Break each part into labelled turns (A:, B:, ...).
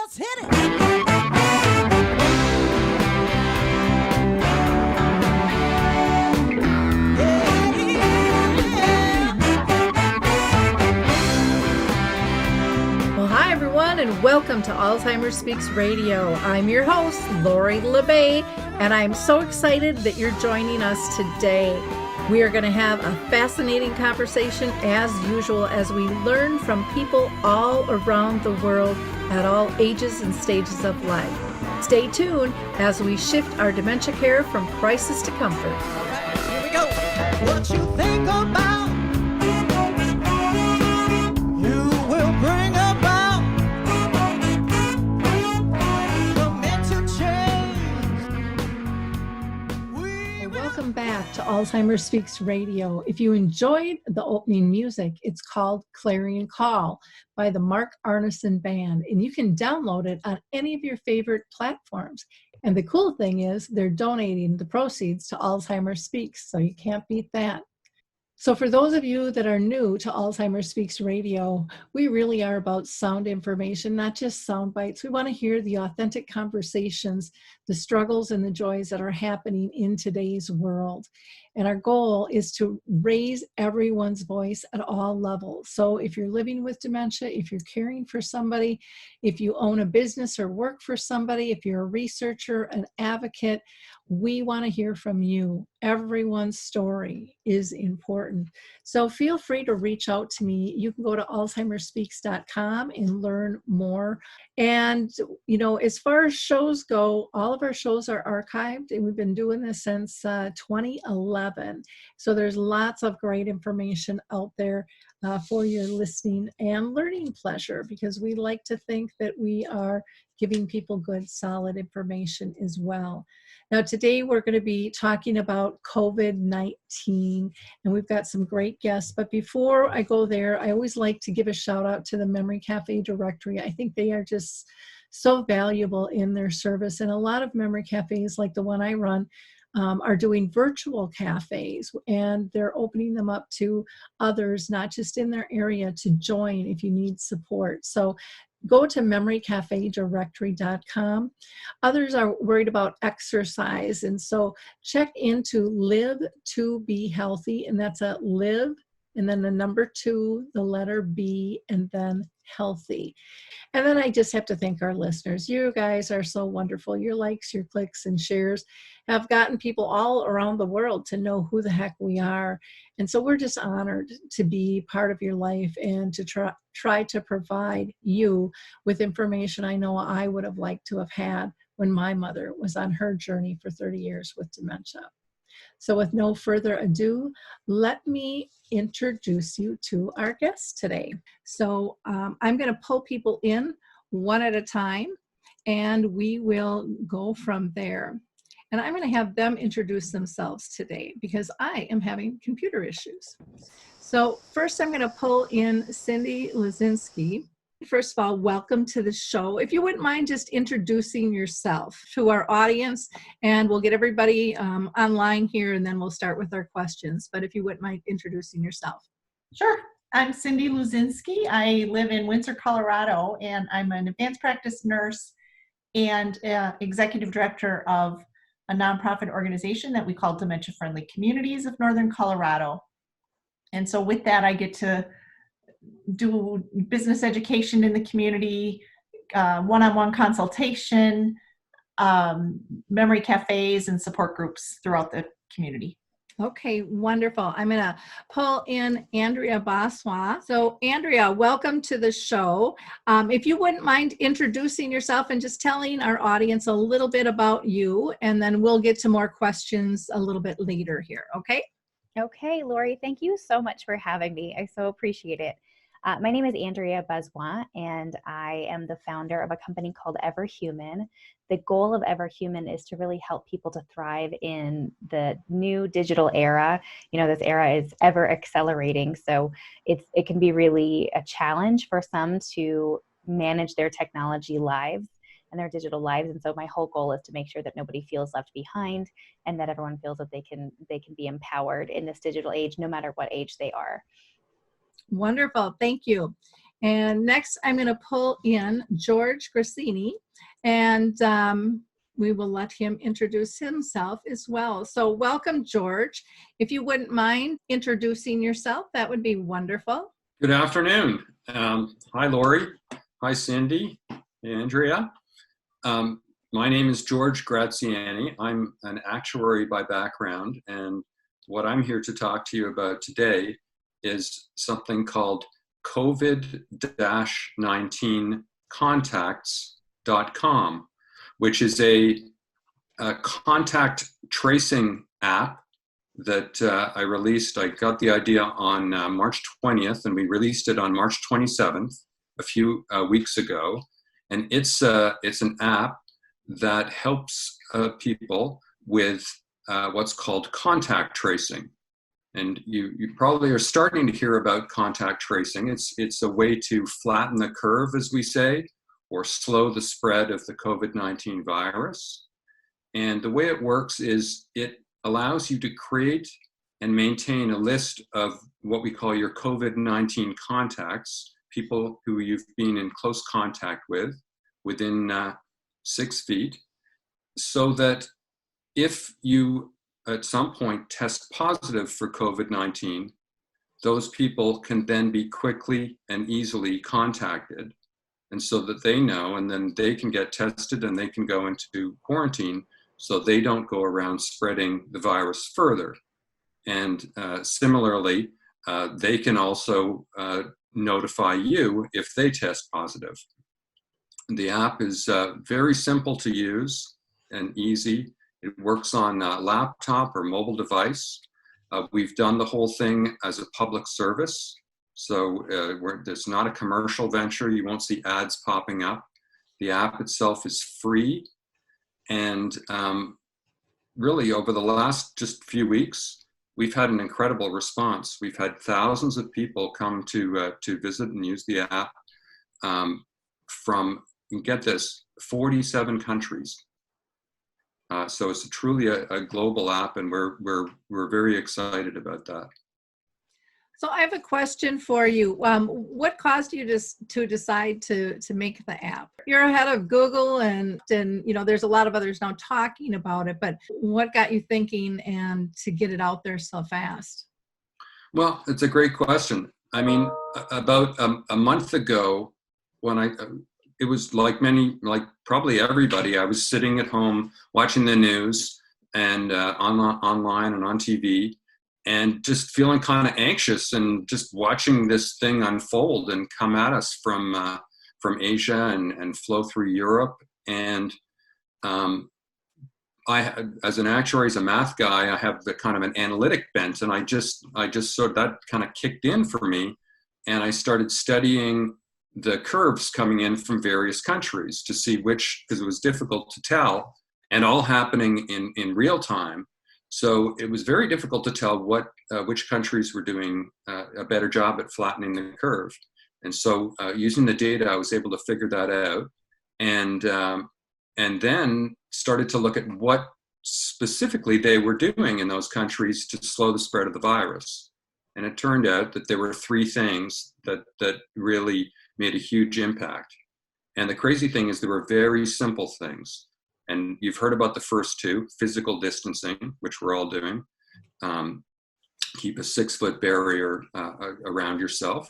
A: Let's hit it.
B: Hi, everyone, and welcome to Alzheimer Speaks Radio. I'm your host, Lori La Bey, and I'm so excited that you're joining us today. We are going to have a fascinating conversation as usual as we learn from people all around the world at all ages and stages of life. Stay tuned as we shift our dementia care from crisis to comfort.
A: All right, here we go. What you think about, you will bring about the mental change.
B: Welcome back to Alzheimer Speaks Radio. If you enjoyed the opening music, it's called Clarion Call by the Mark Arneson Band, and you can download it on any of your favorite platforms. And the cool thing is they're donating the proceeds to Alzheimer Speaks, so you can't beat that. So for those of you that are new to Alzheimer Speaks Radio, we really are about sound information, not just sound bites. We want to hear the authentic conversations, the struggles and the joys that are happening in today's world. And our goal is to raise everyone's voice at all levels. So if you're living with dementia, if you're caring for somebody, if you own a business or work for somebody, if you're a researcher, an advocate, we want to hear from you. Everyone's story is important. So feel free to reach out to me. You can go to alzheimerspeaks.com and learn more. And, you know, as far as shows go, all of our shows are archived, and we've been doing this since 2011. So there's lots of great information out there for your listening and learning pleasure, because we like to think that we are giving people good, solid information as well. Now, today we're going to be talking about COVID-19, and we've got some great guests. But before I go there, I always like to give a shout out to the Memory Cafe Directory. I think they are just so valuable in their service. And a lot of memory cafes, like the one I run, are doing virtual cafes, and they're opening them up to others, not just in their area, to join if you need support. So go to memorycafedirectory.com. Others are worried about exercise, and so check into Live to Be Healthy, and that's a live, and then the number 2, the letter B, and then healthy. And then I just have to thank our listeners. You guys are so wonderful. Your likes, your clicks, and shares have gotten people all around the world to know who the heck we are. And so we're just honored to be part of your life and to try to provide you with information I know I would have liked to have had when my mother was on her journey for 30 years with dementia. So with no further ado, let me introduce you to our guests today. So I'm going to pull people in one at a time, and we will go from there. And I'm going to have them introduce themselves today because I am having computer issues. So first I'm going to pull in Cyndy Luzinski. First of all, welcome to the show. If you wouldn't mind just introducing yourself to our audience, and we'll get everybody online here, and then we'll start with our questions. But if you wouldn't mind introducing yourself.
C: Sure. I'm Cyndy Luzinski. I live in Windsor, Colorado, and I'm an advanced practice nurse and executive director of a nonprofit organization that we call Dementia-Friendly Communities of Northern Colorado. And so with that, I get to do business education in the community, one-on-one consultation, memory cafes, and support groups throughout the community.
B: Okay, wonderful. I'm going to pull in Andrea Bazolin. So Andrea, welcome to the show. If you wouldn't mind introducing yourself and just telling our audience a little bit about you, and then we'll get to more questions a little bit later here, okay?
D: Okay, Lori, thank you so much for having me. I so appreciate it. My name is Andrea Bazolin, and I am the founder of a company called Everhuman. The goal of Everhuman is to really help people to thrive in the new digital era. You know, this era is ever accelerating, so it can be really a challenge for some to manage their technology lives and their digital lives. And so my whole goal is to make sure that nobody feels left behind and that everyone feels that they can be empowered in this digital age, no matter what age they are.
B: Wonderful. Thank you. And next, I'm going to pull in George Graziani, and we will let him introduce himself as well. So welcome, George. If you wouldn't mind introducing yourself, that would be wonderful.
E: Good afternoon. Hi, Lori. Hi, Cyndy, Andrea. My name is George Graziani. I'm an actuary by background, and what I'm here to talk to you about today is something called COVID-19contacts.com, which is a contact tracing app that I released. I got the idea on March 20th, and we released it on March 27th, a few weeks ago. And it's an app that helps people with what's called contact tracing. And you probably are starting to hear about contact tracing. It's a way to flatten the curve, as we say, or slow the spread of the COVID-19 virus. And the way it works is it allows you to create and maintain a list of what we call your COVID-19 contacts, people who you've been in close contact with within 6 feet, so that if you at some point test positive for COVID-19, those people can then be quickly and easily contacted, and so that they know, and then they can get tested and they can go into quarantine so they don't go around spreading the virus further. And similarly, they can also notify you if they test positive. The app is very simple to use and easy. It works on a laptop or mobile device. We've done the whole thing as a public service. So there's not a commercial venture. You won't see ads popping up. The app itself is free. And really, over the last just few weeks, we've had an incredible response. We've had thousands of people come to visit and use the app from, get this, 47 countries. So it's truly a global app, and we're very excited about that.
B: So I have a question for you. What caused you to decide to make the app? You're ahead of Google, and there's a lot of others now talking about it, but what got you thinking and to get it out there so fast?
E: Well, it's a great question. I mean, about a month ago, when it was like probably everybody, I was sitting at home watching the news and online and on TV, and just feeling kind of anxious and just watching this thing unfold and come at us from Asia and flow through Europe. And I, as an actuary, as a math guy, I have the kind of an analytic bent, and I just sort of, that kind of kicked in for me, and I started studying the curves coming in from various countries to see which, because it was difficult to tell, and all happening in real time. So it was very difficult to tell which countries were doing a better job at flattening the curve. And so using the data, I was able to figure that out, and then started to look at what specifically they were doing in those countries to slow the spread of the virus. And it turned out that there were 3 things that really made a huge impact. And the crazy thing is, there were very simple things. And you've heard about the first 2, physical distancing, which we're all doing. Keep a 6-foot barrier around yourself.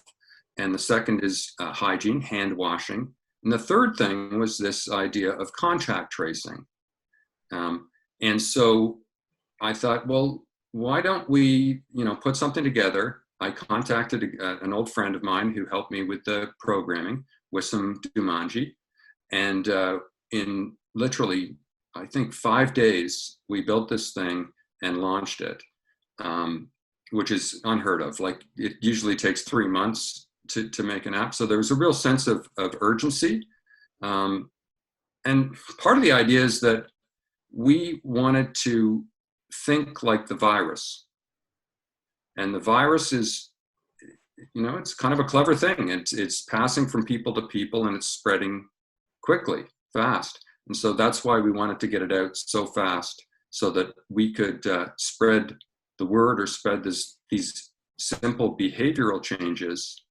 E: And the second is hygiene, hand washing. And the third thing was this idea of contact tracing. And so I thought, well, why don't we, put something together? I contacted an old friend of mine who helped me with the programming, Wissam Dumanji, and in literally, I think 5 days, we built this thing and launched it, which is unheard of. Like, it usually takes 3 months to make an app. So there was a real sense of urgency. And part of the idea is that we wanted to think like the virus. And the virus is, it's kind of a clever thing. It's passing from people to people, and it's spreading quickly, fast. And so that's why we wanted to get it out so fast, so that we could spread the word, or spread these simple behavioral changes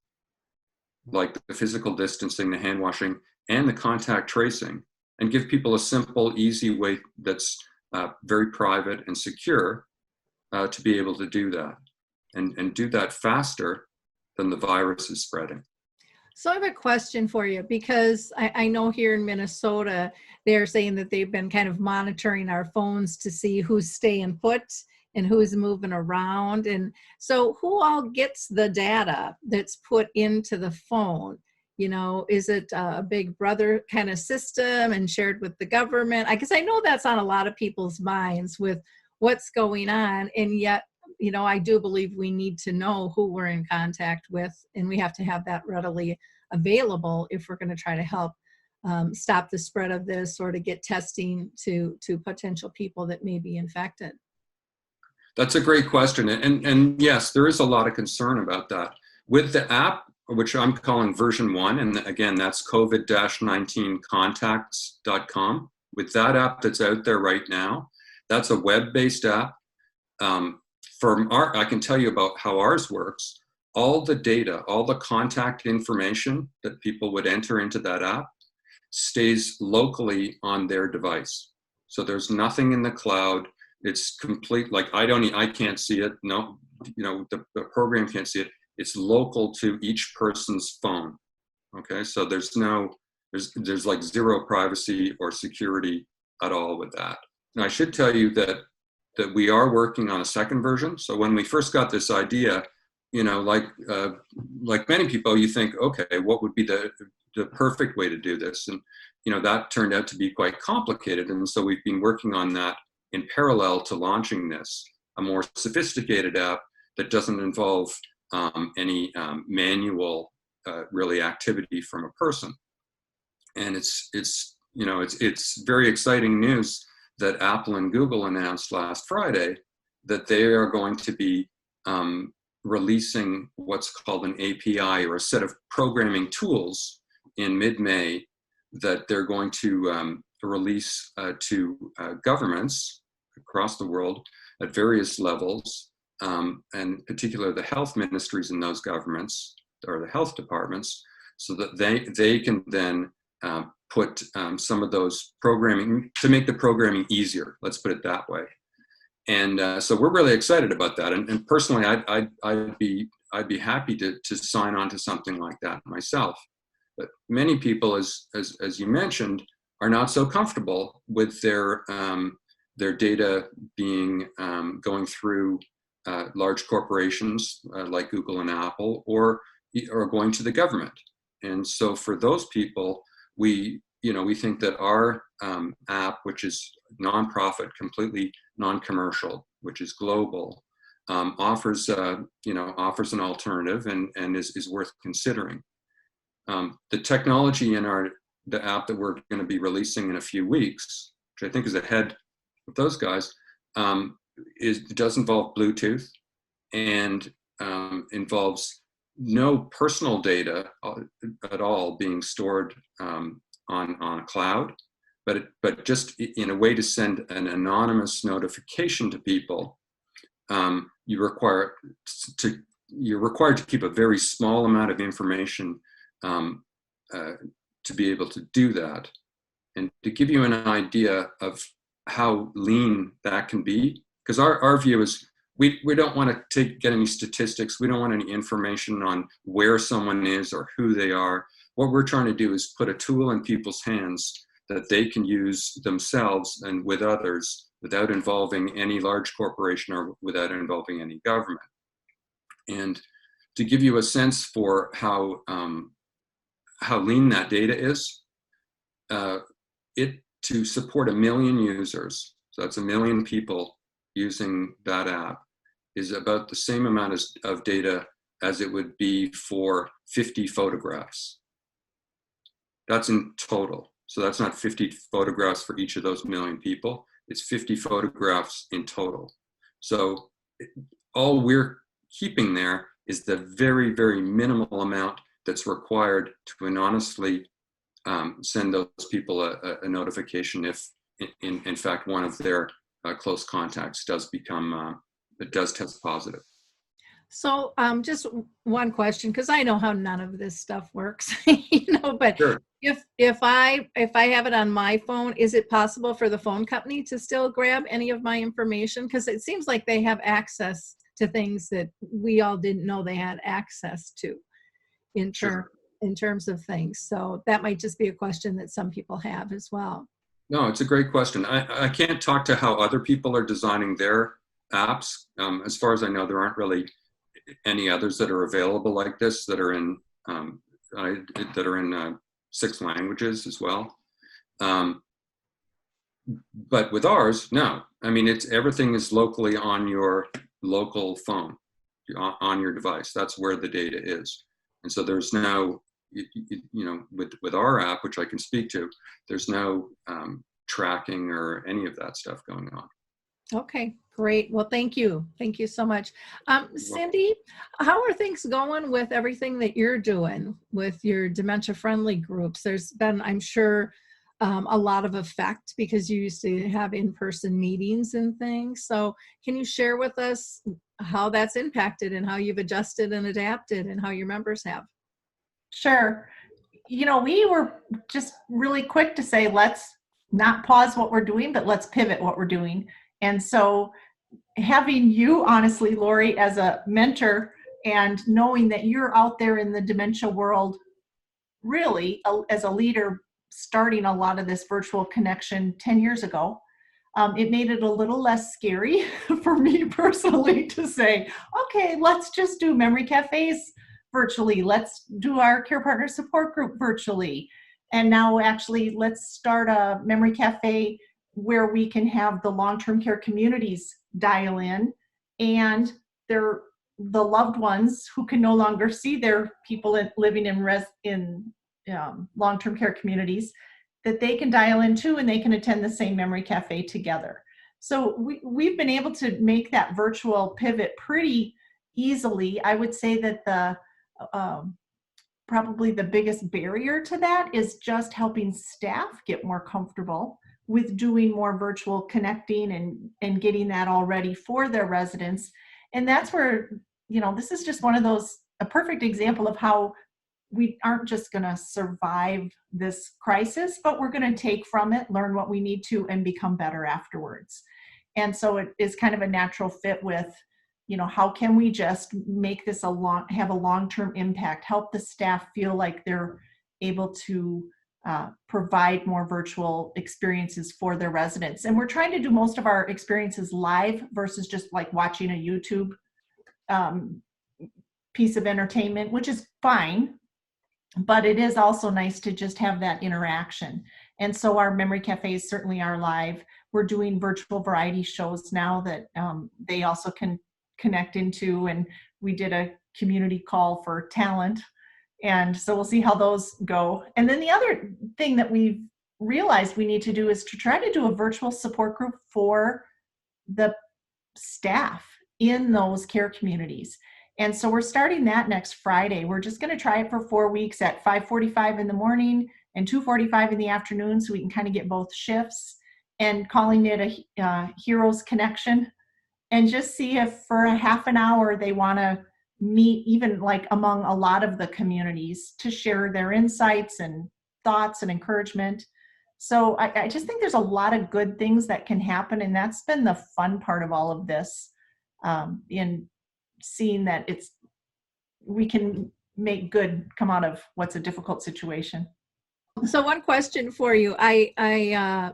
E: like the physical distancing, the hand washing, and the contact tracing, and give people a simple, easy way that's very private and secure to be able to do that, and do that faster than the virus is spreading.
B: So I have a question for you, because I know here in Minnesota, they're saying that they've been kind of monitoring our phones to see who's staying put and who's moving around. And so who all gets the data that's put into the phone? You know, is it a big brother kind of system and shared with the government? I guess I know that's on a lot of people's minds with what's going on. And yet, you know, I do believe we need to know who we're in contact with, and we have to have that readily available if we're going to try to help stop the spread of this, or to get testing to potential people that may be infected.
E: That's a great question. And yes, there is a lot of concern about that. With the app, which I'm calling version 1, and again, that's COVID-19contacts.com. With that app that's out there right now, that's a web-based app. I can tell you about how ours works. All the data, all the contact information that people would enter into that app stays locally on their device. So there's nothing in the cloud. It's complete, like I can't see it. No, you know, the program can't see it. It's local to each person's phone. Okay, so there's like zero privacy or security at all with that. Now I should tell you that we are working on a second version. So when we first got this idea, you know, like many people, you think, okay, what would be the perfect way to do this? And, you know, that turned out to be quite complicated. And so we've been working on that in parallel to launching this, a more sophisticated app that doesn't involve any manual really activity from a person. And it's very exciting news that Apple and Google announced last Friday that they are going to be releasing what's called an API, or a set of programming tools, in mid-May that they're going to release to governments across the world at various levels, and in particular the health ministries in those governments, or the health departments, so that they can then put some of those programming, to make the programming easier, let's put it that way. And so we're really excited about that. And personally, I'd be happy to sign on to something like that myself. But many people, as you mentioned, are not so comfortable with their data being going through large corporations like Google and Apple, or going to the government. And so for those people, we think that our app, which is nonprofit, completely non-commercial, which is global, offers an alternative and is worth considering. The technology in the app that we're going to be releasing in a few weeks, which I think is ahead of those guys, does involve Bluetooth, and involves no personal data at all being stored on a cloud, but just in a way to send an anonymous notification to people. You're required to keep a very small amount of information to be able to do that. And to give you an idea of how lean that can be, because our view is we don't want to get any statistics. We don't want any information on where someone is or who they are. What we're trying to do is put a tool in people's hands that they can use themselves and with others without involving any large corporation or without involving any government. And to give you a sense for how lean that data is, to support 1 million users, so that's 1 million people using that app, is about the same amount of data as it would be for 50 photographs. That's in total. So that's not 50 photographs for each of those 1 million people. It's 50 photographs in total. So all we're keeping there is the very, very minimal amount that's required to anonymously send those people a notification if, in fact, one of their close contacts does test positive.
B: So, just one question, because I know how none of this stuff works, but
E: Sure.
B: if I have it on my phone, is it possible for the phone company to still grab any of my information? Because it seems like they have access to things that we all didn't know they had access to in
E: Sure.
B: in terms of things. So that might just be a question that some people have as well.
E: No, it's a great question. I can't talk to how other people are designing their apps. As far as I know, there aren't really any others that are available like this that are in that are in 6 languages as well. But with ours, no. I mean, it's everything is locally on your local phone, on your device. That's where the data is, and so there's no, with our app, which I can speak to, there's no tracking or any of that stuff going on.
B: Okay, great. Well, thank you. Thank you so much. Cyndy, how are things going with everything that you're doing with your dementia-friendly groups? There's been, I'm sure, a lot of effect because you used to have in-person meetings and things. So can you share with us how that's impacted and how you've adjusted and adapted and how your members have?
C: Sure. We were just really quick to say, let's not pause what we're doing, but let's pivot what we're doing. And so having you, honestly, Lori, as a mentor and knowing that you're out there in the dementia world, really, as a leader, starting a lot of this virtual connection 10 years ago, it made it a little less scary for me personally to say, okay, let's just do memory cafes virtually. Let's do our care partner support group virtually. And now actually let's start a memory cafe where we can have the long-term care communities dial in and the loved ones who can no longer see their people living in long-term care communities, that they can dial in too and they can attend the same memory cafe together. So we've been able to make that virtual pivot pretty easily. I would say that probably the biggest barrier to that is just helping staff get more comfortable with doing more virtual connecting and getting that all ready for their residents. And that's where, this is just a perfect example of how we aren't just going to survive this crisis, but we're going to take from it, learn what we need to, and become better afterwards. And so it is kind of a natural fit with, how can we just make this have a long-term impact, help the staff feel like they're able to provide more virtual experiences for their residents. And we're trying to do most of our experiences live versus just like watching a YouTube piece of entertainment, which is fine, but it is also nice to just have that interaction. And so our memory cafes certainly are live. We're doing virtual variety shows now that they also can connect into, and we did a community call for talent. And so we'll see how those go. And then the other thing that we've realized we need to do is to try to do a virtual support group for the staff in those care communities. And so we're starting that next Friday. We're just going to try it for 4 weeks at 5:45 in the morning and 2:45 in the afternoon, so we can kind of get both shifts, and calling it a Heroes Connection, and just see if for a half an hour they want to meet, even like among a lot of the communities, to share their insights and thoughts and encouragement. So I just think there's a lot of good things that can happen, and that's been the fun part of all of this, in seeing that we can make good come out of what's a difficult situation.
B: So one question for you. I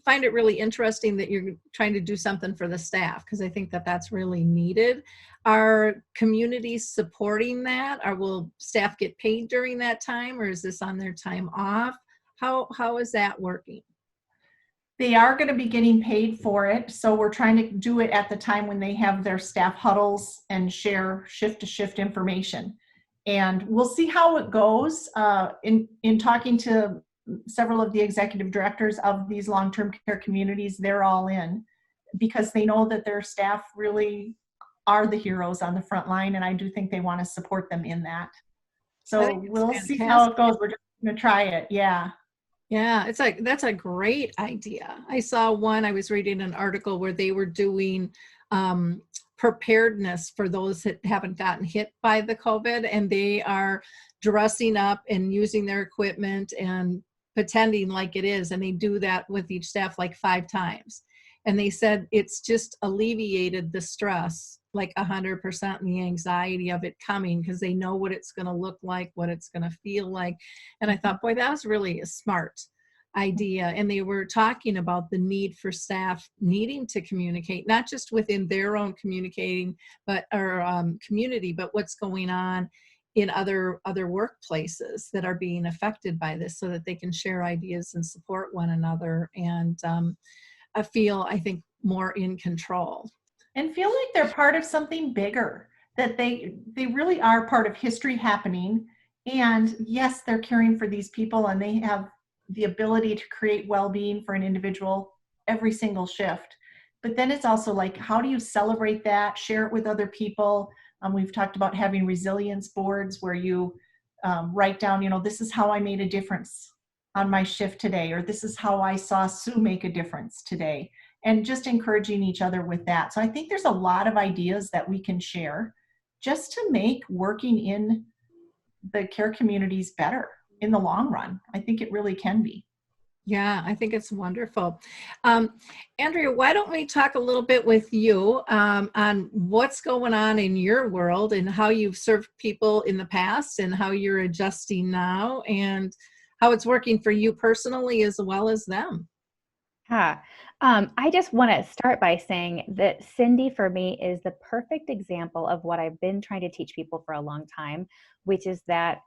B: find it really interesting that you're trying to do something for the staff, because I think that that's really needed. Are communities supporting that? Will staff get paid during that time, or is this on their time off? How is that working?
C: They are going to be getting paid for it. So we're trying to do it at the time when they have their staff huddles and share shift to shift information. And we'll see how it goes. In talking to several of the executive directors of these long-term care communities, they're all in because they know that their staff really are the heroes on the front line. And I do think they want to support them in that. So we'll see how it goes. We're just going to try it. Yeah.
B: Yeah, that's a great idea. I saw I was reading an article where they were doing preparedness for those that haven't gotten hit by the COVID, and they are dressing up and using their equipment and pretending like it is. And they do that with each staff like 5 times. And they said it's just alleviated the stress like 100% and the anxiety of it coming, because they know what it's going to look like, what it's going to feel like. And I thought, boy, that was really a smart idea. And they were talking about the need for staff needing to communicate, not just within their own communicating, but or community, but what's going on in other workplaces that are being affected by this, so that they can share ideas and support one another, and feel, I think, more in control.
C: And feel like they're part of something bigger, that they really are part of history happening. And yes, they're caring for these people, and they have the ability to create well-being for an individual every single shift. But then it's also like, how do you celebrate that, share it with other people? We've talked about having resilience boards where you write down, this is how I made a difference on my shift today, or this is how I saw Sue make a difference today, and just encouraging each other with that. So I think there's a lot of ideas that we can share just to make working in the care communities better in the long run. I think it really can be.
B: Yeah, I think it's wonderful. Andrea, why don't we talk a little bit with you on what's going on in your world and how you've served people in the past and how you're adjusting now and how it's working for you personally as well as them.
D: I just want to start by saying that Cyndy, for me, is the perfect example of what I've been trying to teach people for a long time, which is that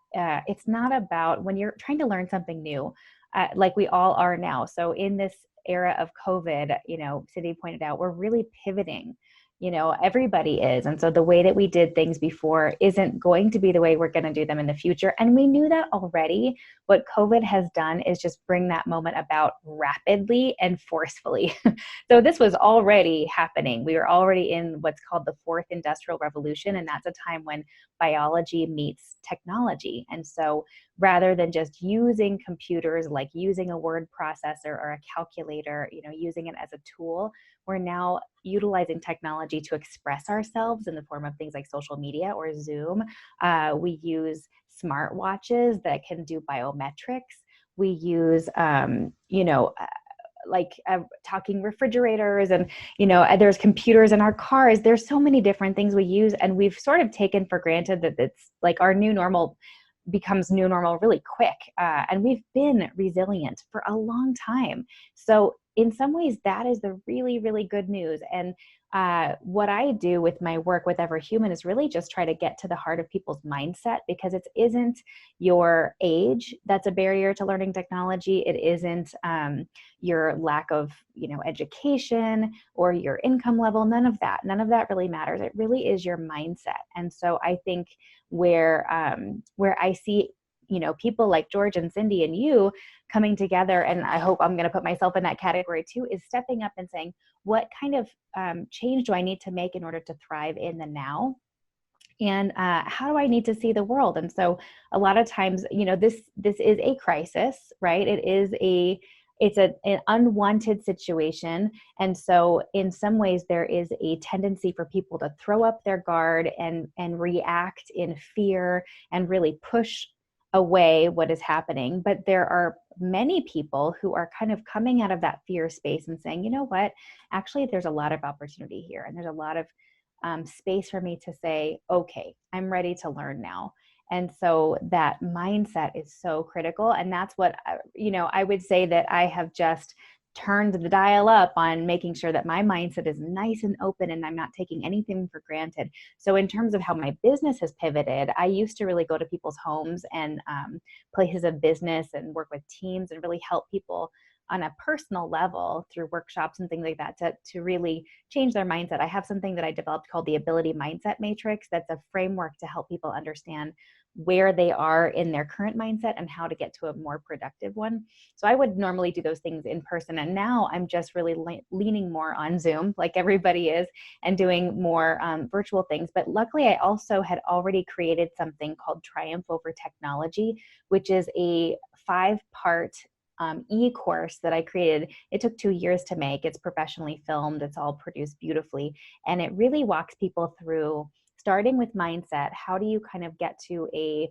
D: it's not about when you're trying to learn something new, like we all are now. So in this era of COVID, Cyndy pointed out, we're really pivoting. Everybody is. And so the way that we did things before isn't going to be the way we're going to do them in the future. And we knew that already. What COVID has done is just bring that moment about rapidly and forcefully. So this was already happening. We were already in what's called the 4th Industrial Revolution. And that's a time when biology meets technology. And so rather than just using computers, like using a word processor or a calculator, using it as a tool, we're now utilizing technology to express ourselves in the form of things like social media or Zoom. We use smartwatches that can do biometrics. We use, talking refrigerators, and, there's computers in our cars. There's so many different things we use, and we've sort of taken for granted that it's like our new normal becomes new normal really quick. And we've been resilient for a long time. So in some ways, that is the really, really good news. And what I do with my work with Everhuman is really just try to get to the heart of people's mindset, because it isn't your age that's a barrier to learning technology. It isn't your lack of, education or your income level. None of that really matters. It really is your mindset. And so I think where I see people like George and Cyndy and you coming together, and I hope I'm going to put myself in that category too, is stepping up and saying, what kind of change do I need to make in order to thrive in the now? And how do I need to see the world? And so a lot of times, this is a crisis, right? It's an unwanted situation. And so in some ways, there is a tendency for people to throw up their guard and react in fear and really push away what is happening. But there are many people who are kind of coming out of that fear space and saying, you know what, actually, there's a lot of opportunity here. And there's a lot of space for me to say, okay, I'm ready to learn now. And so that mindset is so critical. And that's what, I would say that I have just turned the dial up on making sure that my mindset is nice and open and I'm not taking anything for granted. So in terms of how my business has pivoted, I used to really go to people's homes and places of business and work with teams and really help people on a personal level through workshops and things like that to really change their mindset. I have something that I developed called the Ability Mindset Matrix. That's a framework to help people understand where they are in their current mindset and how to get to a more productive one. So I would normally do those things in person. And now I'm just really leaning more on Zoom, like everybody is, and doing more virtual things. But luckily, I also had already created something called Triumph Over Technology, which is a 5-part e-course that I created. It took 2 years to make. It's professionally filmed. It's all produced beautifully. And it really walks people through, starting with mindset. How do you kind of get to a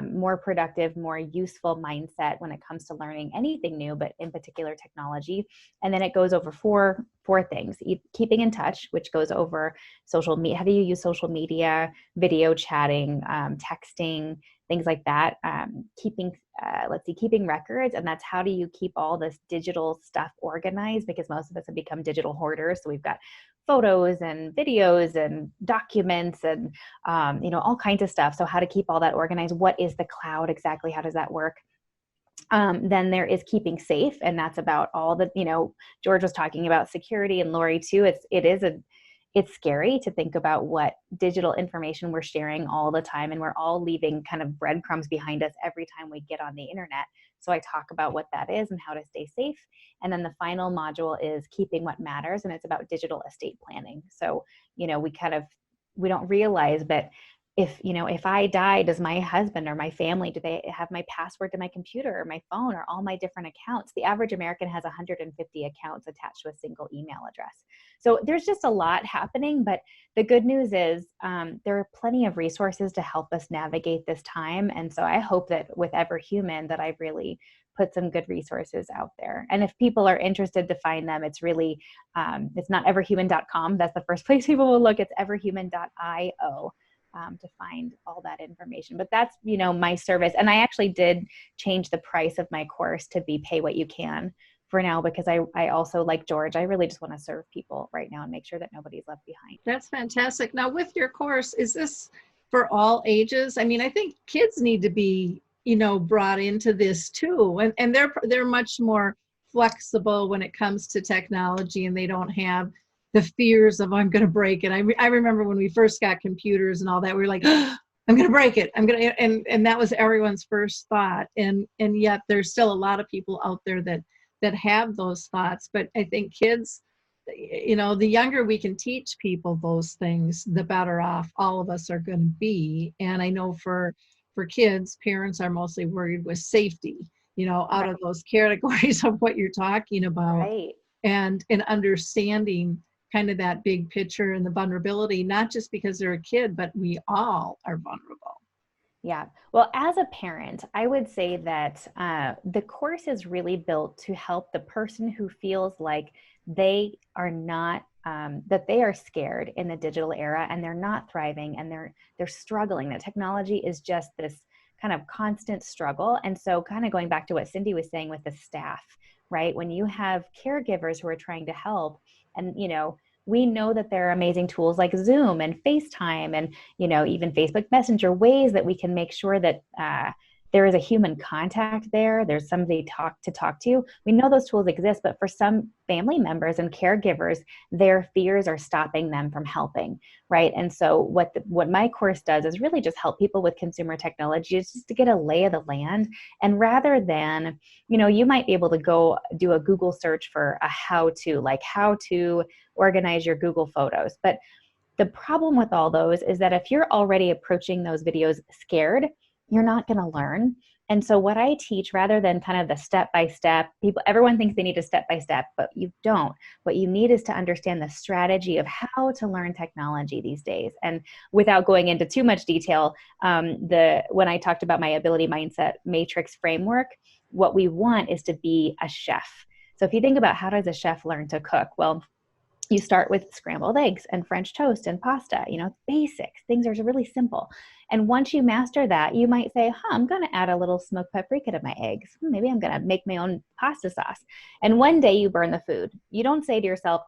D: more productive, more useful mindset when it comes to learning anything new, but in particular technology. And then it goes over four things: keeping in touch, which goes over social media. How do you use social media, video chatting, texting, things like that. Keeping records, and that's how do you keep all this digital stuff organized, because most of us have become digital hoarders. So we've got photos and videos and documents and all kinds of stuff. So how to keep all that organized? What is the cloud exactly? How does that work? Then there is keeping safe, and that's about all the, George was talking about security, and Lori too. It's scary to think about what digital information we're sharing all the time, and we're all leaving kind of breadcrumbs behind us every time we get on the internet. So I talk about what that is and how to stay safe. And then the final module is keeping what matters, and it's about digital estate planning. So, we don't realize, but if I die, does my husband or my family, do they have my password to my computer or my phone or all my different accounts? The average American has 150 accounts attached to a single email address. So there's just a lot happening, but the good news is there are plenty of resources to help us navigate this time. And so I hope that with Everhuman that I've really put some good resources out there. And if people are interested to find them, it's really, it's not everhuman.com. That's the first place people will look. It's everhuman.io. To find all that information. But that's, my service. And I actually did change the price of my course to be pay what you can for now, because I also, like George, I really just want to serve people right now and make sure that nobody's left behind.
B: That's fantastic. Now with your course, is this for all ages? I mean, I think kids need to be, brought into this too. And they're much more flexible when it comes to technology, and they don't have the fears of, I'm going to break it. I remember when we first got computers and all that, we were like, oh, I'm going to break it. And that was everyone's first thought. And yet there's still a lot of people out there that have those thoughts. But I think kids, the younger we can teach people those things, the better off all of us are going to be. And I know for kids, parents are mostly worried with safety, out of those categories of what you're talking about.
D: Right.
B: And understanding kind of that big picture and the vulnerability, not just because they're a kid, but we all are vulnerable.
D: Yeah. Well, as a parent, I would say that the course is really built to help the person who feels like they are not, that they are scared in the digital era and they're not thriving and they're struggling. That technology is just this kind of constant struggle. And so kind of going back to what Cyndy was saying with the staff, right? When you have caregivers who are trying to help, and, we know that there are amazing tools like Zoom and FaceTime and, even Facebook Messenger, ways that we can make sure that there is a human contact there. There's somebody to talk to. We know those tools exist, but for some family members and caregivers, their fears are stopping them from helping, right? And so what my course does is really just help people with consumer technology, is just to get a lay of the land. And rather than, you might be able to go do a Google search for a how-to, like how to organize your Google Photos. But the problem with all those is that if you're already approaching those videos scared, you're not going to learn. And so what I teach, rather than kind of the step-by-step, everyone thinks they need a step-by-step, but you don't. What you need is to understand the strategy of how to learn technology these days. And without going into too much detail, when I talked about my ability mindset matrix framework, what we want is to be a chef. So if you think about, how does a chef learn to cook? Well, you start with scrambled eggs and French toast and pasta, basics. Things are really simple. And once you master that, you might say, I'm going to add a little smoked paprika to my eggs. Maybe I'm going to make my own pasta sauce. And one day you burn the food. You don't say to yourself,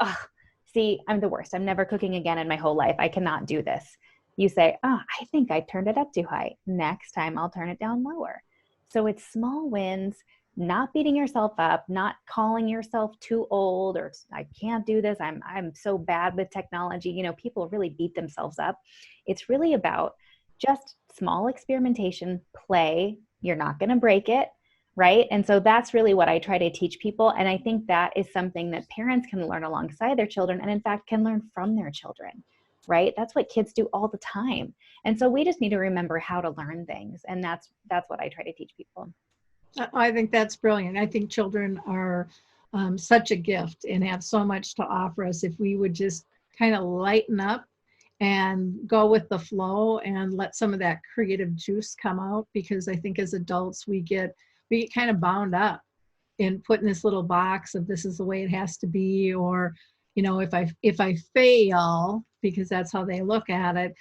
D: see, I'm the worst. I'm never cooking again in my whole life. I cannot do this. You say, I think I turned it up too high. Next time I'll turn it down lower. So it's small wins. Not beating yourself up, not calling yourself too old or I can't do this. I'm so bad with technology. People really beat themselves up. It's really about just small experimentation, play. You're not going to break it, right? And so that's really what I try to teach people. And I think that is something that parents can learn alongside their children, and in fact can learn from their children, right? That's what kids do all the time. And so we just need to remember how to learn things. And that's what I try to teach people.
B: I think that's brilliant. I think children are such a gift and have so much to offer us if we would just kind of lighten up and go with the flow and let some of that creative juice come out, because I think as adults we get kind of bound up in put in this little box of this is the way it has to be, or if I fail, because that's how they look at it,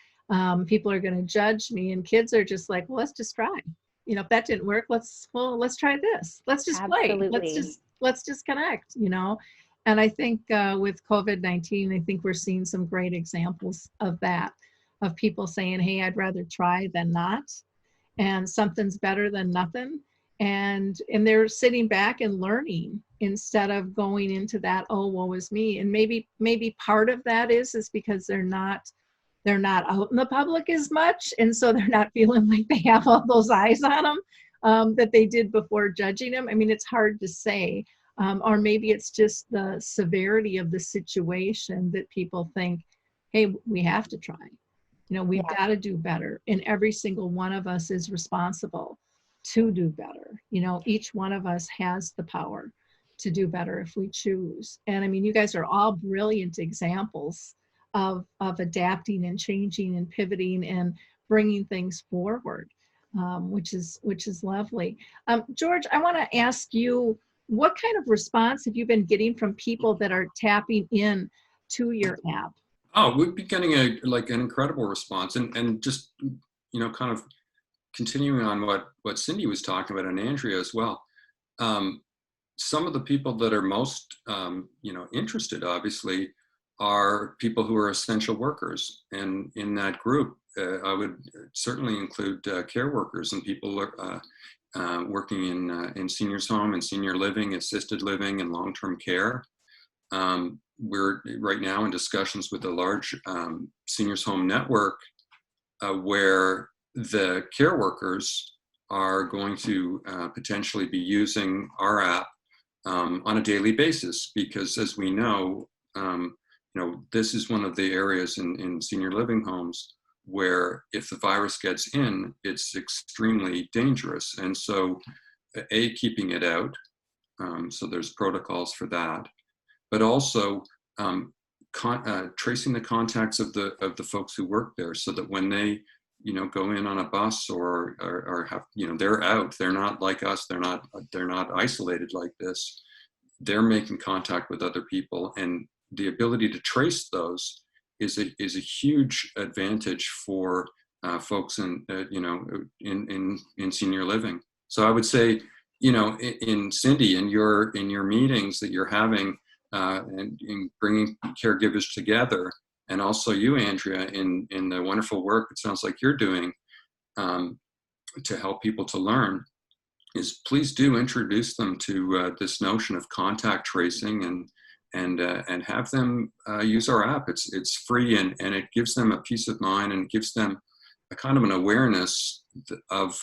B: people are going to judge me. And kids are just like, well, let's just try. If that didn't work, let's try this. Let's just play. Let's just connect. And I think with COVID-19, I think we're seeing some great examples of that, of people saying, hey, I'd rather try than not, and something's better than nothing. And they're sitting back and learning instead of going into that, oh, woe is me. And maybe part of that is because they're not out in the public as much, and so they're not feeling like they have all those eyes on them that they did before judging them. I mean, it's hard to say. Or maybe it's just the severity of the situation that people think, hey, we have to try. We've got to do better. And every single one of us is responsible to do better. Each one of us has the power to do better if we choose. And I mean, you guys are all brilliant examples of adapting and changing and pivoting and bringing things forward, which is lovely. George, I want to ask you, what kind of response have you been getting from people that are tapping in to your app?
E: Oh, we've been getting an incredible response, and just kind of continuing on what Cyndy was talking about, and Andrea as well. Some of the people that are most interested, obviously, are people who are essential workers, and in that group, I would certainly include care workers and people working in seniors' home and senior living, assisted living, and long-term care. We're right now in discussions with a large seniors' home network where the care workers are going to potentially be using our app on a daily basis, because as we know, this is one of the areas in senior living homes where if the virus gets in, it's extremely dangerous. And so keeping it out, so there's protocols for that, but also tracing the contacts of the folks who work there, so that when they go in on a bus or have, they're out, they're not like us, they're not isolated like this, they're making contact with other people, and the ability to trace those is a huge advantage for folks in senior living. So I would say, in Cyndy, in your meetings that you're having and in bringing caregivers together, and also you, Andrea, in the wonderful work it sounds like you're doing to help people to learn, is please do introduce them to this notion of contact tracing and have them use our app. It's free, and it gives them a peace of mind, and gives them a kind of an awareness of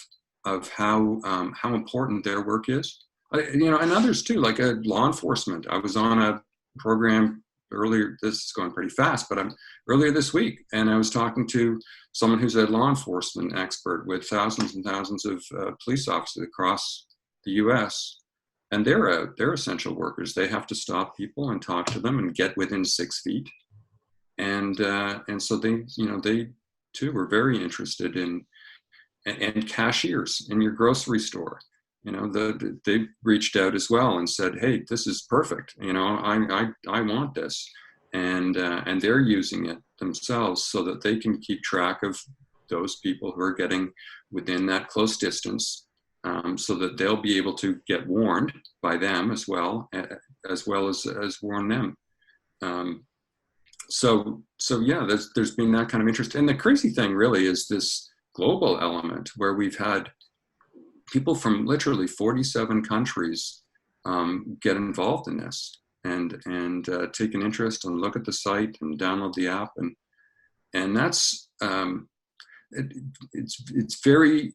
E: how important their work is. And others too, like law enforcement. I was on a program earlier, this is going pretty fast, but earlier this week, and I was talking to someone who's a law enforcement expert with thousands and thousands of police officers across the U.S., and they're essential workers. They have to stop people and talk to them and get within 6 feet, and so they too were very interested in, and cashiers in your grocery store. They reached out as well and said, hey, this is perfect. I want this. And they're using it themselves so that they can keep track of those people who are getting within that close distance, so that they'll be able to get warned by them as well as warn them. So yeah, there's been that kind of interest. And the crazy thing really is this global element where we've had people from literally 47 countries get involved in this and take an interest and look at the site and download the app, and that's it's very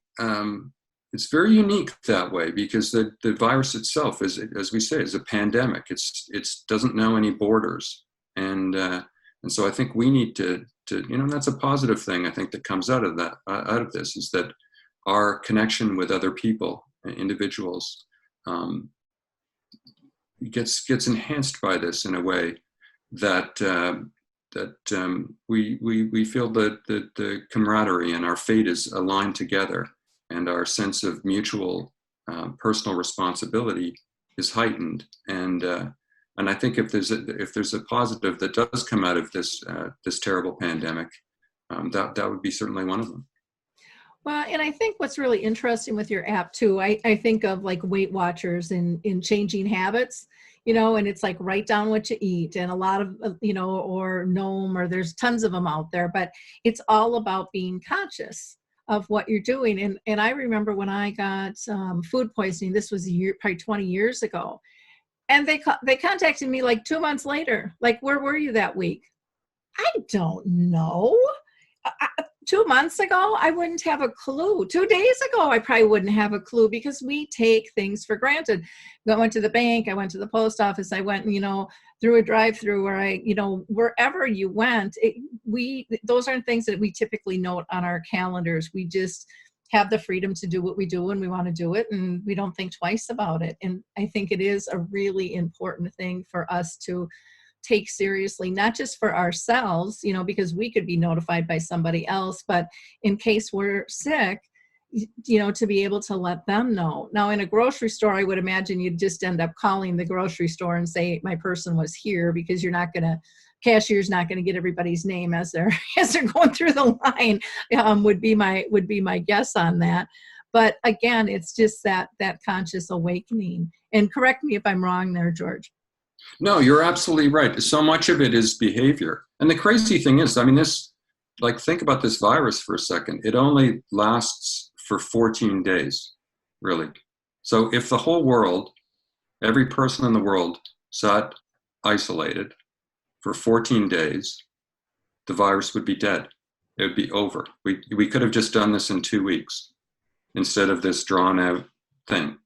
E: unique that way, because the virus itself is, as we say, is a pandemic. It doesn't know any borders, and so I think we need to that's a positive thing I think that comes out of this, is that our connection with other people individuals gets enhanced by this in a way that we feel that the camaraderie and our fate is aligned together, and our sense of mutual personal responsibility is heightened. And I think if there's a positive that does come out of this terrible pandemic, that would be certainly one of them.
B: Well, and I think what's really interesting with your app too, I think of like Weight Watchers in changing habits, and it's like write down what you eat, and a lot of, or Gnome, or there's tons of them out there, but it's all about being conscious of what you're doing. And I remember when I got food poisoning, this was probably 20 years ago, and they contacted me like 2 months later, like, where were you that week? I don't know. 2 months ago, I wouldn't have a clue. 2 days ago, I probably wouldn't have a clue, because we take things for granted. I went to the bank, I went to the post office, I went, through a drive-through, where wherever you went, those aren't things that we typically note on our calendars. We just have the freedom to do what we do when we want to do it, and we don't think twice about it. And I think it is a really important thing for us to take seriously, not just for ourselves, because we could be notified by somebody else, but in case we're sick, to be able to let them know. Now, in a grocery store, I would imagine you'd just end up calling the grocery store and say, my person was here, because cashier's not going to get everybody's name as they're going through the line, would be my guess on that. But again, it's just that conscious awakening. And correct me if I'm wrong there, George.
E: No, you're absolutely right. So much of it is behavior. And the crazy thing is, think about this virus for a second. It only lasts for 14 days, really. So if the whole world, every person in the world, sat isolated for 14 days, the virus would be dead. It would be over. We could have just done this in 2 weeks instead of this drawn out thing.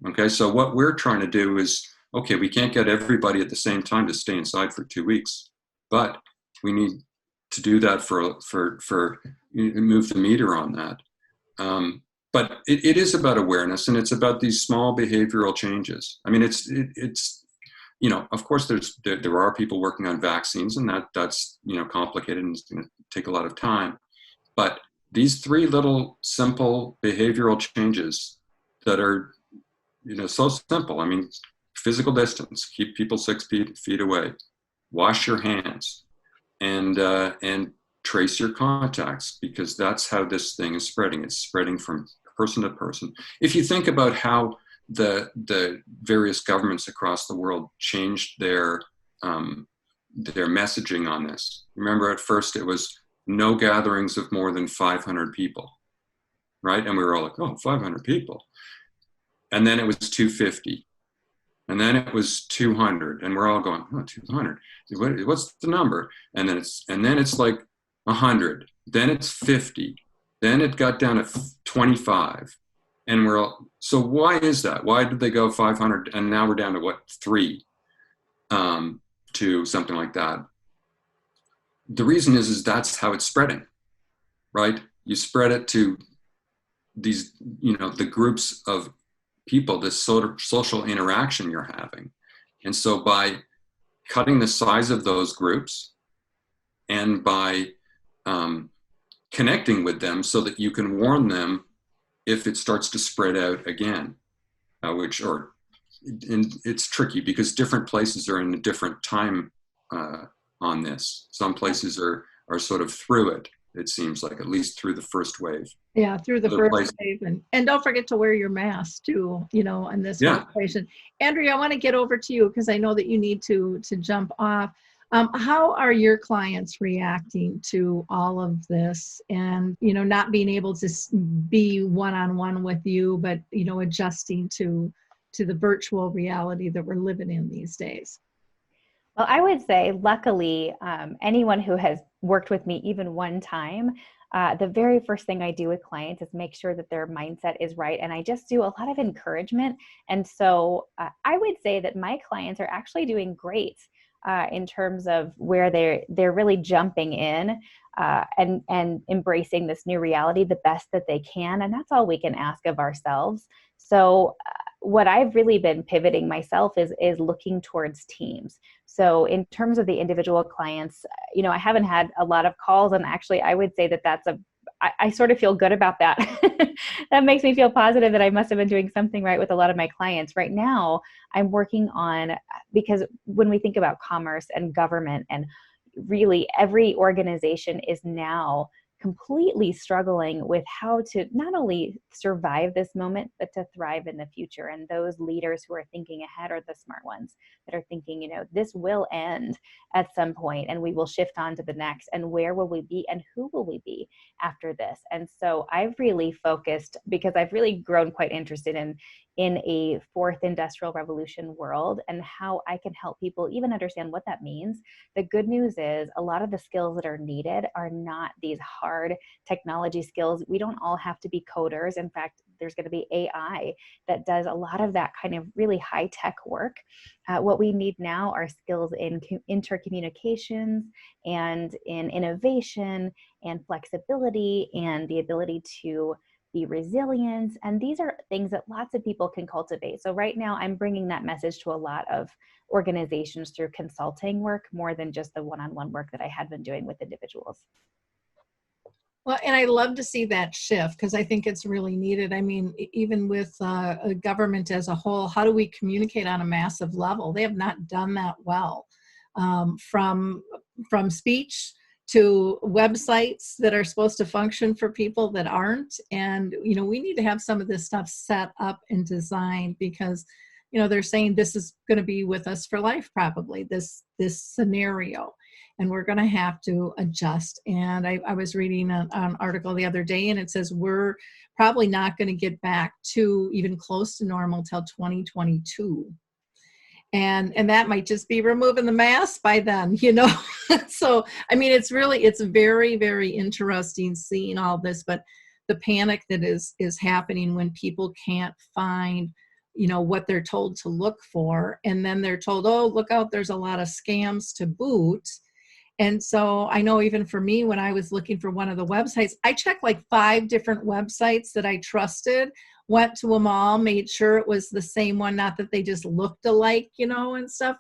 E: Okay, so what we're trying to do is, okay, we can't get everybody at the same time to stay inside for 2 weeks, but we need to do that for move the meter on that. But it is about awareness, and it's about these small behavioral changes. It's of course there are people working on vaccines, and that's complicated, and it's going to take a lot of time. But these 3 little simple behavioral changes that are so simple. Physical distance, keep people 6 feet away, wash your hands, and trace your contacts, because that's how this thing is spreading. It's spreading from person to person. If you think about how the various governments across the world changed their messaging on this. Remember, at first it was no gatherings of more than 500 people, right? And we were all like, oh, 500 people. And then it was 250. And then it was 200, and we're all going, oh, 200. What's the number? And then it's like 100. Then it's 50. Then it got down to 25. And we're all, so why is that? Why did they go 500? And now we're down to 3 to something like that. The reason is that's how it's spreading, right? You spread it to these, the groups of people, this sort of social interaction you're having. And so by cutting the size of those groups, and by connecting with them so that you can warn them if it starts to spread out again, it's tricky because different places are in a different time on this. Some places are sort of through it. It seems like, at least through the first wave.
B: Yeah, through the first wave. And don't forget to wear your mask too, in this situation. Andrea, I want to get over to you, because I know that you need to jump off. How are your clients reacting to all of this, and, not being able to be one-on-one with you, but, adjusting to the virtual reality that we're living in these days?
D: Well, I would say, luckily, anyone who has worked with me even one time, the very first thing I do with clients is make sure that their mindset is right. And I just do a lot of encouragement. And so I would say that my clients are actually doing great. in terms of where they're really jumping in and embracing this new reality the best that they can. And that's all we can ask of ourselves. So what I've really been pivoting myself is looking towards teams. So in terms of the individual clients, I haven't had a lot of calls, and actually I would say that I sort of feel good about that. That makes me feel positive that I must have been doing something right with a lot of my clients. Right now, I'm working on, because when we think about commerce and government, and really every organization is now completely struggling with how to not only survive this moment, but to thrive in the future. And those leaders who are thinking ahead are the smart ones that are thinking, this will end at some point and we will shift on to the next. And where will we be and who will we be after this? And so I've really focused, because I've really grown quite interested in a fourth industrial revolution world and how I can help people even understand what that means. The good news is a lot of the skills that are needed are not these hard technology skills. We don't all have to be coders. In fact, there's going to be AI that does a lot of that kind of really high tech work. What we need now are skills in intercommunications and in innovation and flexibility and the ability to be resilient. And these are things that lots of people can cultivate. So right now I'm bringing that message to a lot of organizations through consulting work, more than just the one-on-one work that I had been doing with individuals.
B: Well, and I love to see that shift, because I think it's really needed. I mean, even with a government as a whole, how do we communicate on a massive level? They have not done that well, from speech to websites that are supposed to function for people that aren't. And, we need to have some of this stuff set up and designed, because, they're saying this is going to be with us for life, probably, this scenario. And we're going to have to adjust. And I was reading an article the other day, and it says we're probably not going to get back to even close to normal till 2022. And that might just be removing the mask by then, So, I mean, it's very, very interesting seeing all this, but the panic that is happening when people can't find, what they're told to look for. And then they're told, oh, look out, there's a lot of scams to boot. And so I know even for me, when I was looking for one of the websites, I checked like 5 different websites that I trusted, went to them all, made sure it was the same one, not that they just looked alike, and stuff,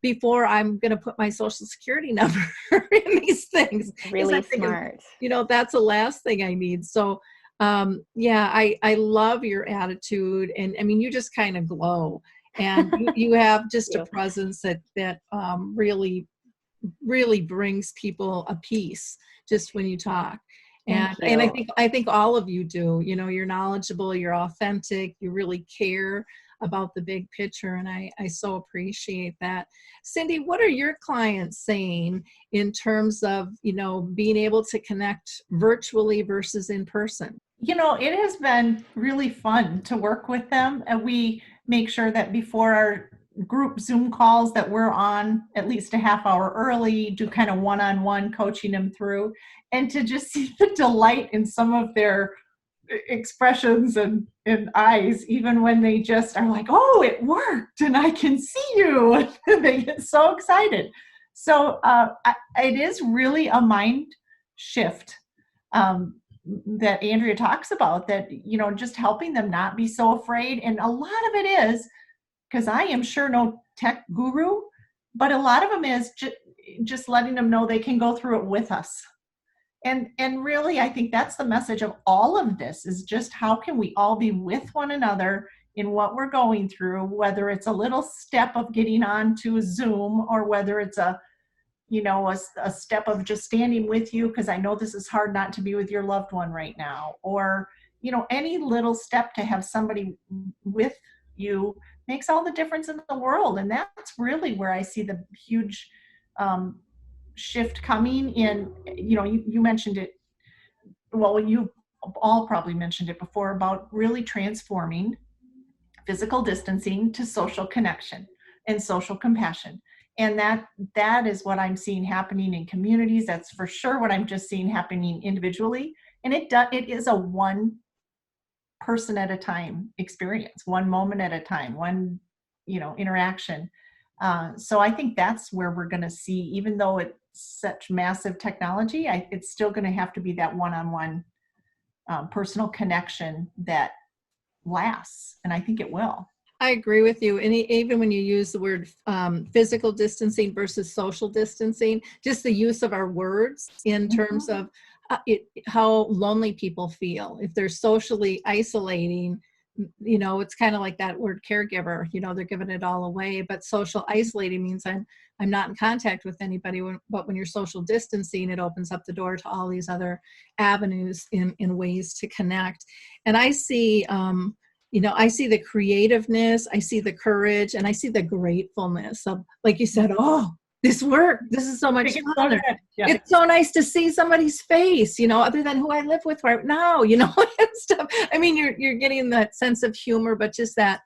B: before I'm going to put my social security number in these things.
D: Really smart.
B: That's the last thing I need. So I love your attitude. And I mean, you just kind of glow, and you have just a presence that really brings people a peace just when you talk. And I think all of you do. You're knowledgeable, you're authentic, you really care about the big picture, and I so appreciate that. Cyndy, what are your clients saying in terms of, being able to connect virtually versus in person?
C: It has been really fun to work with them, and we make sure that before our group Zoom calls that we're on at least a half hour early, do kind of one-on-one coaching them through, and to just see the delight in some of their expressions and eyes, even when they just are like, oh, it worked and I can see you. They get so excited. So it is really a mind shift that Andrea talks about, that, just helping them not be so afraid. And a lot of it is, because I am sure no tech guru, but a lot of them is just letting them know they can go through it with us. And really, I think that's the message of all of this, is just how can we all be with one another in what we're going through, whether it's a little step of getting on to a Zoom, or whether it's a step of just standing with you, because I know this is hard not to be with your loved one right now, or, any little step to have somebody with you makes all the difference in the world. And that's really where I see the huge shift coming in. You mentioned it, well, you all probably mentioned it before, about really transforming physical distancing to social connection and social compassion. And that is what I'm seeing happening in communities. That's for sure what I'm just seeing happening individually. And it is a one person at a time experience, one moment at a time, one, interaction. So I think that's where we're going to see, even though it's such massive technology, it's still going to have to be that one-on-one personal connection that lasts. And I think it will.
B: I agree with you. And even when you use the word physical distancing versus social distancing, just the use of our words in terms of how lonely people feel. If they're socially isolating, it's kind of like that word caregiver, they're giving it all away. But social isolating means I'm not in contact with anybody. But when you're social distancing, it opens up the door to all these other avenues in ways to connect. And I see, I see the creativeness, I see the courage, and I see the gratefulness of, like you said, oh, this worked. This is so much fun.
C: Yeah.
B: It's so nice to see somebody's face, other than who I live with right now, and stuff. I mean, you're getting that sense of humor, but just that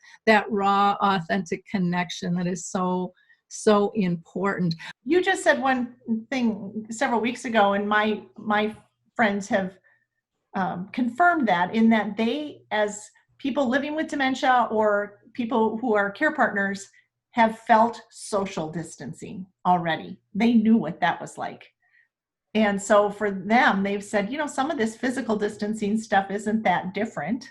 B: raw, authentic connection that is so, so important.
C: You just said one thing several weeks ago, and my friends have confirmed that, in that they, as people living with dementia or people who are care partners, have felt social distancing already. They knew what that was like. And so for them, they've said, some of this physical distancing stuff isn't that different.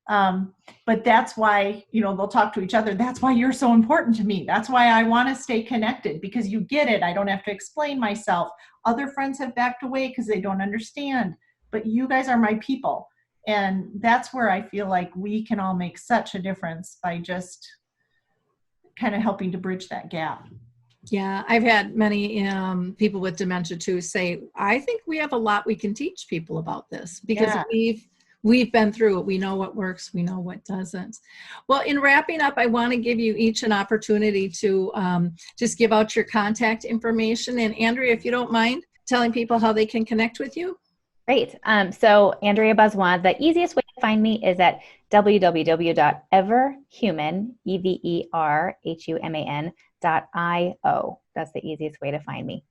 C: But that's why, they'll talk to each other. That's why you're so important to me. That's why I want to stay connected, because you get it. I don't have to explain myself. Other friends have backed away because they don't understand, but you guys are my people. And that's where I feel like we can all make such a difference by just kind of helping to bridge that gap.
B: Yeah, I've had many people with dementia too say, I think we have a lot we can teach people about this, because we've been through it. We know what works. We know what doesn't. Well, in wrapping up, I want to give you each an opportunity to just give out your contact information. And Andrea, if you don't mind telling people how they can connect with you.
D: Great. So Andrea Bazolin, the easiest way to find me is at www.everhuman.io. That's the easiest way to find me.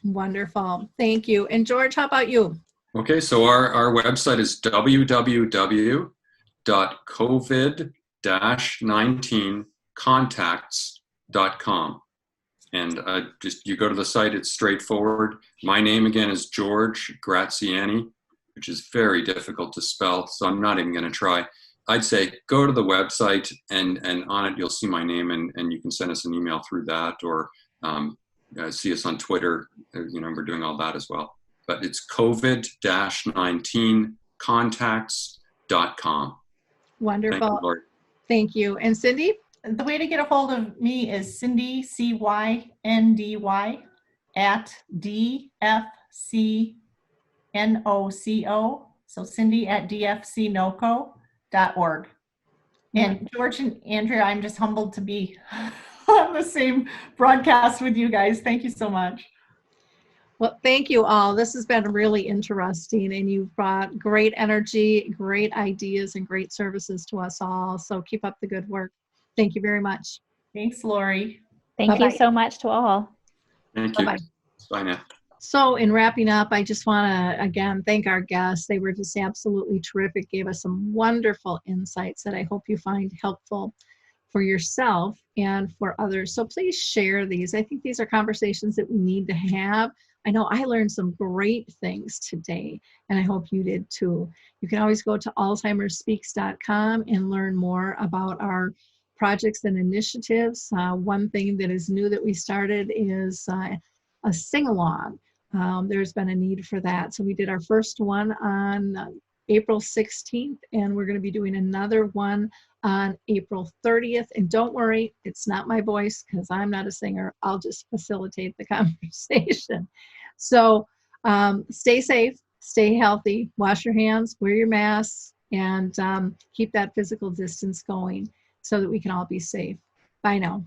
B: Wonderful. Thank you. And George, how about you?
E: Okay, so our website is www.covid-19contacts.com. And you go to the site, it's straightforward. My name again is George Graziani, which is very difficult to spell, so I'm not even going to try. I'd say go to the website, and on it you'll see my name, and you can send us an email through that, or see us on Twitter. We're doing all that as well. But it's covid-19contacts.com.
B: Wonderful.
E: Thank you, Lori.
B: Thank you. And Cyndy?
C: The way to get a hold of me is Cyndy, CYNDY, at DFCNOCO. So Cyndy at DFCNOCO.org. And George and Andrea, I'm just humbled to be on the same broadcast with you guys. Thank you so much.
B: Well, thank you all. This has been really interesting, and you've brought great energy, great ideas, and great services to us all. So keep up the good work. Thank you very much.
C: Thanks, Lori.
D: Thank you so much to all.
E: Thank you.
B: Bye-bye.
E: Bye now.
B: So in wrapping up, I just want to, again, thank our guests. They were just absolutely terrific, gave us some wonderful insights that I hope you find helpful for yourself and for others. So please share these. I think these are conversations that we need to have. I know I learned some great things today, and I hope you did too. You can always go to alzheimerspeaks.com and learn more about our projects and initiatives. One thing that is new that we started is a sing-along. There's been a need for that. So we did our first one on April 16th, and we're going to be doing another one on April 30th. And don't worry, it's not my voice because I'm not a singer. I'll just facilitate the conversation. So stay safe, stay healthy, wash your hands, wear your masks, and keep that physical distance going so that we can all be safe. Bye now.